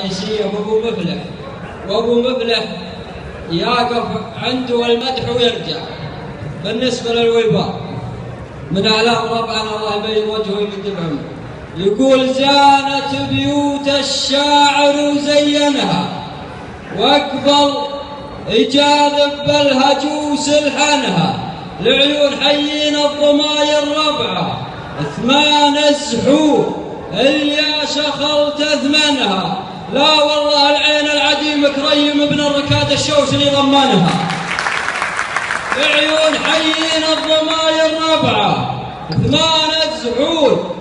الرئيسية وأبو مفلح يقف عنده المدح ويرجع. بالنسبة للويباء من أعلام ربعنا الله يبين وجهه ويمد بعمره، يقول زانت بيوت الشاعر وزينها، واقبل يجاذب بالهجوس الحنها، لعيون حيين الضماير ربعه 8 زحور الياس خلت ثمنها، لا والله العين العديم كريم ابن الركاد الشوس اللي ضمنها، لعيون حيين الضماير ربعه 8 زحور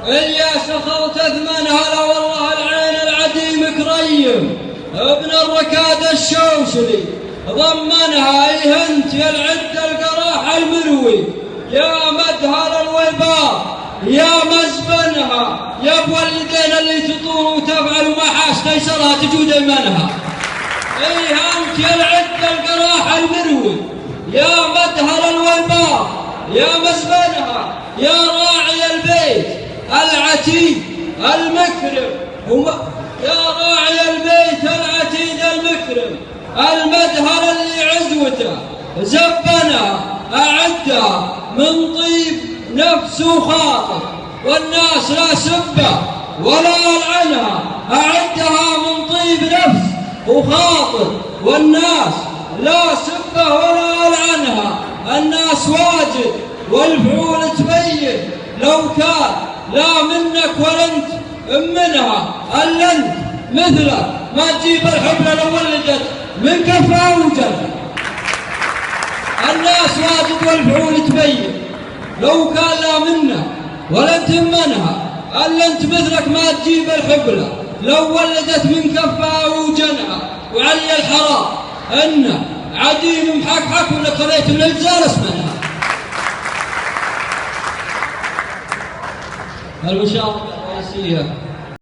الياس خلت ثمنها، لا والله العين العديم كريم ابن الركاد الشوشلي ضمنها. يهنت يا العد القراح الملوي، يا مدهر الويباء يا مزبنها، يا بولدين اللي تطور وتفعل وما حاس تيسرها تجود يمنها. يهنت يا العد القراح الملوي، يا مدهر الويباء يا مزبنها، يا راعي البيت العتيد المكرم، يا راعي البيت العتيد المكرم، المدهر اللي عزوته زبنا أعدها من طيب نفس وخاطر، والناس لا سبه ولا العنها، أعدها من طيب نفس وخاطر، والناس لا سبه ولا العنها. الناس واجد والفعول تبين، لو كان لا منك ولا انت منها، الا انت مثله ما تجيب الحبلة لو ولدت من كفها وجلها. الناس واجد والفعول تبين، لو كان لا منه ولا انت منها، الا انت مثلك ما تجيب الحبلة لو ولدت من كفها وجنها. وعلي الحرام انه عديم محكحك ولا قريت من الجار اسمها. المشاركة الرئيسية